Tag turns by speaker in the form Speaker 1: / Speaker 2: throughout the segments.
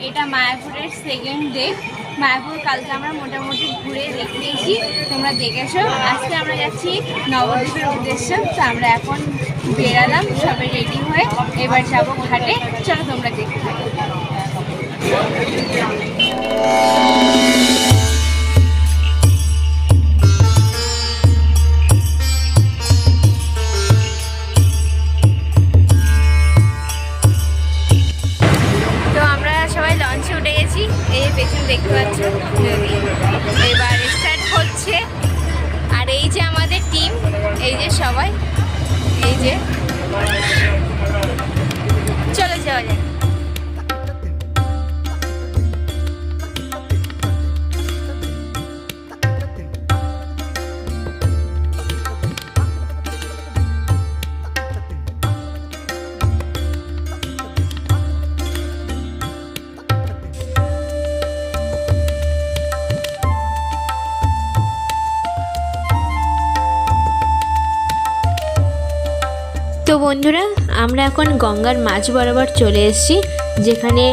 Speaker 1: এটা মায়াপুরের second day. Mayapur কালকে আমরা মোটামুটি ঘুরে দেখিয়েছি, তোমরা দেখেছো। আজকে আমরা যাচ্ছি নবদ্বীপের উদ্দেশ্যে। তো আমরা এখন বেরালাম সবাই রেডি হয়ে, এবার যাবো ঘাটে। চলো তোমরা দেখতে থাকো। এই পেছনে দেখতে পাচ্ছ নদী, এবার স্টার্ট হচ্ছে। আর এই যে আমাদের টিম, এই যে সবাই, এই যে চলো যাওয়া যায়। তো বন্ধুরা, আমরা এখন গঙ্গার মাঝ বরাবর চলে এসেছি, যেখানে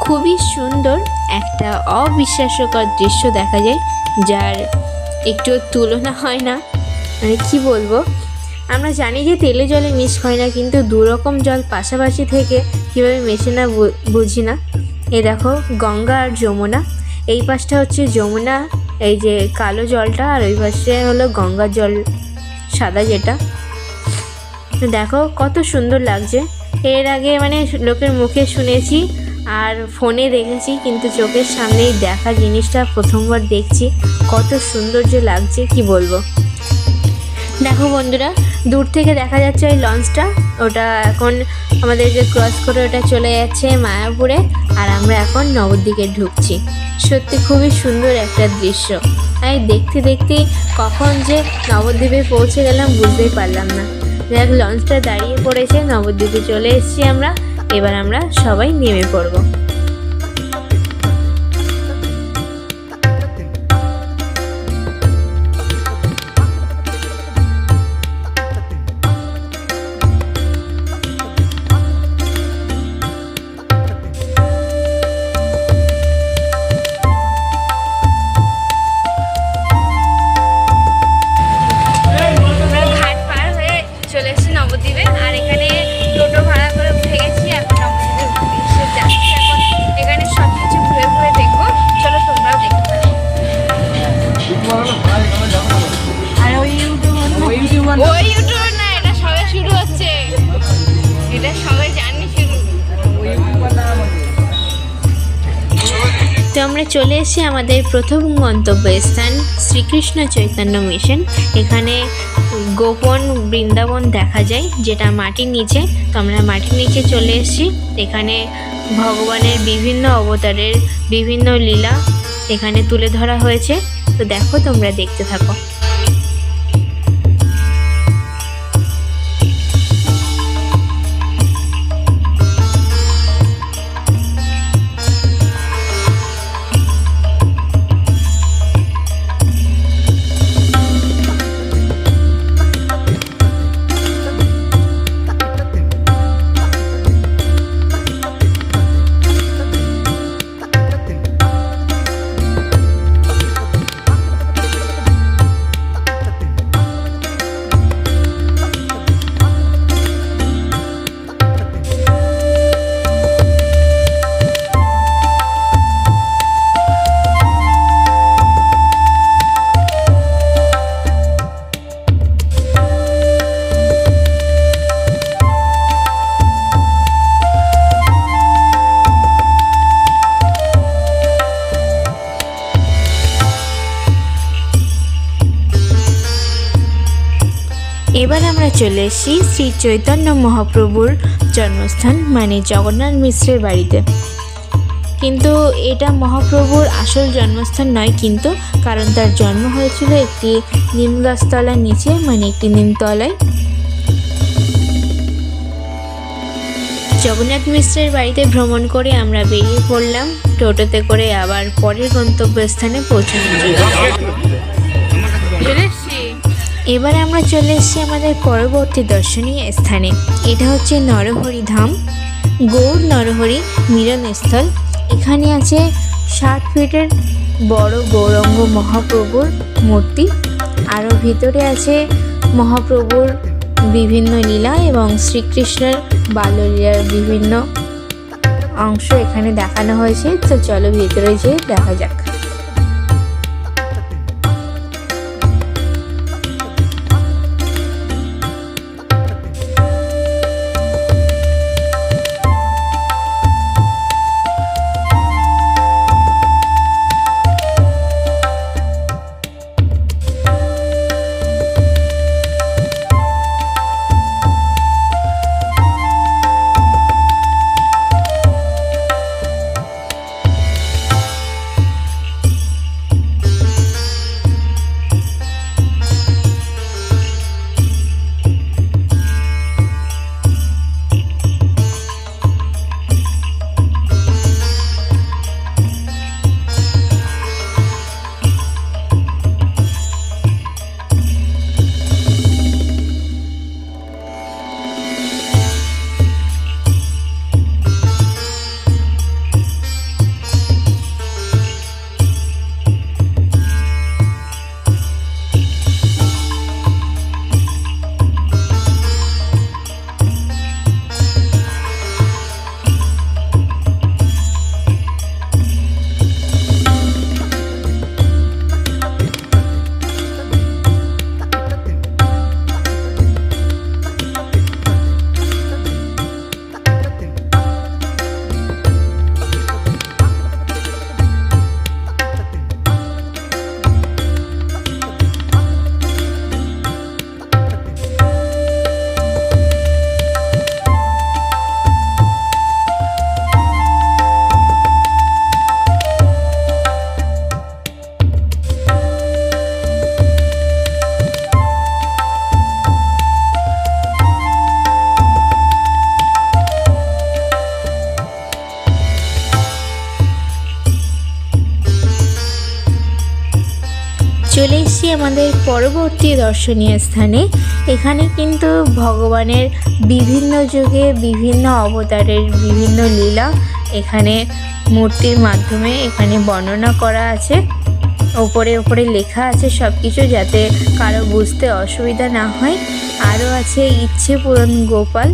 Speaker 1: খুবই সুন্দর একটা অবিশ্বাস্যকর দৃশ্য দেখা যায়, যার একটু তুলনা হয় না। মানে কি বলবো, আমরা জানি যে তেলে জলে মিশ হয় না, কিন্তু দুরকম জল পাশাপাশি থেকে কীভাবে মেশে না বুঝি না। এই দেখো গঙ্গা আর যমুনা, এই পাশটা হচ্ছে যমুনা, এই যে কালো জলটা, আর ওই পাশে হলো গঙ্গার জল সাদা যেটা। দেখো কত সুন্দর লাগছে। এর আগে মানে লোকের মুখে শুনেছি আর ফোনে দেখেছি, কিন্তু চোখের সামনেই দেখা জিনিসটা প্রথমবার দেখছি। কত সুন্দর যে লাগছে কি বলবো। দেখো বন্ধুরা, দূর থেকে দেখা যাচ্ছে ওই লঞ্চটা, ওটা এখন আমাদেরকে ক্রস করে ওটা চলে যাচ্ছে মায়াপুরে, আর আমরা এখন নবদ্বীপে ঢুকছি। সত্যি খুবই সুন্দর একটা দৃশ্য। আমি দেখতে দেখতে কখন যে নবদ্বীপে পৌঁছে গেলাম বুঝতেই পারলাম না। দেখ লঞ্চটা দাঁড়িয়ে পড়েছে, নবদ্বীপে চলে এসেছি আমরা। এবার আমরা সবাই নেমে পড়ব। তো আমরা চলে এসেছি আমাদের প্রথম গন্তব্যস্থান শ্রীকৃষ্ণ চৈতন্য মিশন। এখানে গোপন বৃন্দাবন দেখা যায়, যেটা মাটির নিচে। তো আমরা মাটির নিচে চলে এসেছি। এখানে ভগবানের বিভিন্ন অবতারের বিভিন্ন লীলা এখানে তুলে ধরা হয়েছে। তো দেখো, তোমরা দেখতে থাকো। এবার আমরা চলে এসেছি শ্রী চৈতন্য মহাপ্রভুর জন্মস্থান, মানে জগন্নাথ মিশ্রের বাড়িতে। কিন্তু এটা মহাপ্রভুর আসল জন্মস্থান নয়, কিন্তু কারণ তার জন্ম হয়েছিল একটি নিম গাছতলার নিচে, মানে একটি নিমতলায়। জগন্নাথ মিশ্রের বাড়িতে ভ্রমণ করে আমরা বেরিয়ে পড়লাম টোটোতে করে, আবার পরের গন্তব্যস্থানে পৌঁছানোর জন্য। এবারে আমরা চলে এসেছি আমাদের পরবর্তী দর্শনীয় স্থানে। এটা হচ্ছে নরহরি ধাম, গৌর নরহরি মিলনস্থল। এখানে আছে 60 ফিটের বড় গৌরাঙ্গ মহাপ্রভুর মূর্তি। আরও ভিতরে আছে মহাপ্রভুর বিভিন্ন লীলা এবং শ্রীকৃষ্ণের বাল্যলীলার বিভিন্ন অংশ এখানে দেখানো হয়েছে। তো চলো ভিতরে যেয়ে দেখা যাক। চলে এসেছি আমাদের পরবর্তী দর্শনীয় স্থানে। এখানে কিন্তু ভগবানের বিভিন্ন যুগে বিভিন্ন অবতারের বিভিন্ন লীলা এখানে মূর্তির মাধ্যমে এখানে বর্ণনা করা আছে। ওপরে লেখা আছে সব কিছু, যাতে কারো বুঝতে অসুবিধা না হয়। আরও আছে ইচ্ছে পূরণ গোপাল।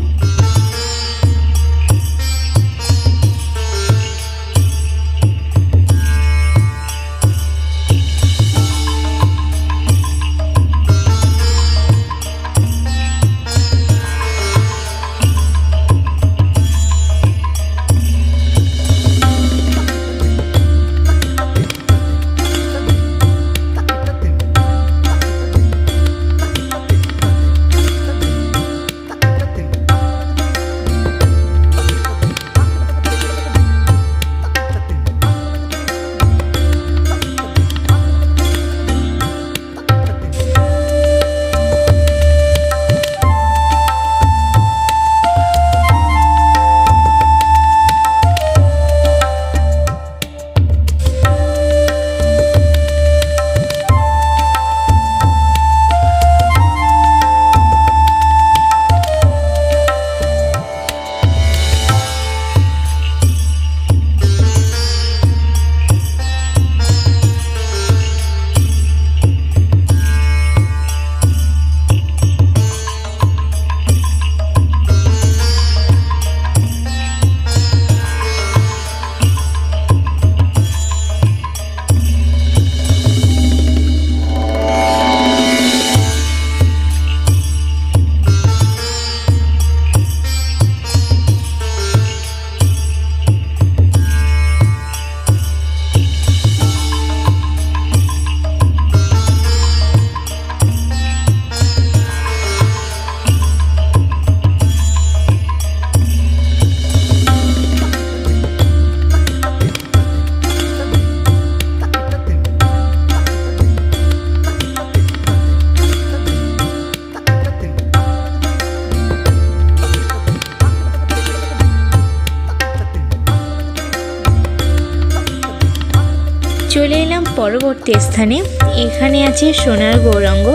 Speaker 1: চলে এলাম পরবর্তী স্থানে। এখানে আছে সোনার গৌরাঙ্গ।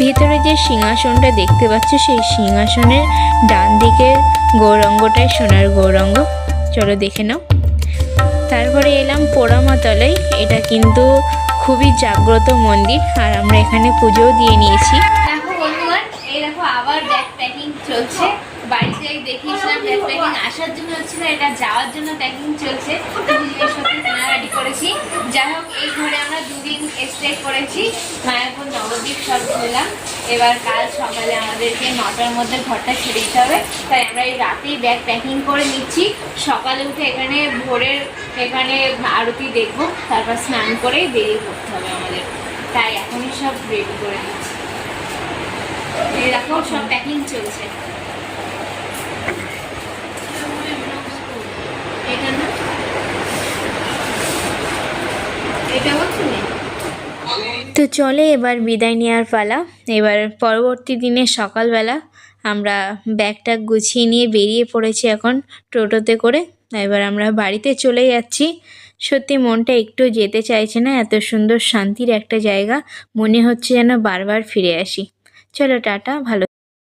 Speaker 1: ভিতরে যে সিংহাসনটা দেখতে পাচ্ছ সেই সিংহাসনের ডান দিকের গৌরাঙ্গটাই সোনার গৌরাঙ্গ। চলো দেখে নাও। এবারে এলাম পোড়ামাতলায়। এটা কিন্তু খুবই জাগ্রত মন্দির, আর আমরা এখানে পুজোও দিয়ে নিয়েছি। দেখো বন্ধুগণ, এই দেখো আবার ব্যাগ প্যাকিং চলছে। বাড়িতে দেখিয়েছিলাম ব্যাগ প্যাকিং আসার জন্য হচ্ছিল, এটা যাওয়ার জন্য প্যাকিং চলছে। জিনিসপত্র কেনাকাটি করেছি। যাই হোক, এই ঘরে আমরা 2 দিন স্টে করেছি। মায়াপুর নবদ্বীপ সব ঘুরলাম। এবার কাল সকালে আমাদেরকে 9টার মধ্যে ঘরটা ছেড়ে দিতে হবে, তাই আমরা এই রাতেই ব্যাগ প্যাকিং করে নিচ্ছি। সকালে উঠে এখানে ভোরের এখানে আরতি দেখবো, তারপর স্নান করে বেরিয়ে পড়তে হবে আমাদের, তাই এখনই সব রেডি করে নিচ্ছি। এই দেখো সব প্যাকিং চলছে। এটা না, এটা হচ্ছে না। তো চলে এবার বিদায় নেওয়ার পালা। এবার পরবর্তী দিনে সকালবেলা আমরা ব্যাগটা গুছিয়ে নিয়ে বেরিয়ে পড়েছি এখন টোটোতে করে। এবার আমরা বাড়িতে চলে যাচ্ছি। সত্যি মনটা একটু যেতে চাইছে না, এত সুন্দর শান্তির একটা জায়গা, মনে হচ্ছে যেন বারবার ফিরে আসি। চলো টাটা, ভালো।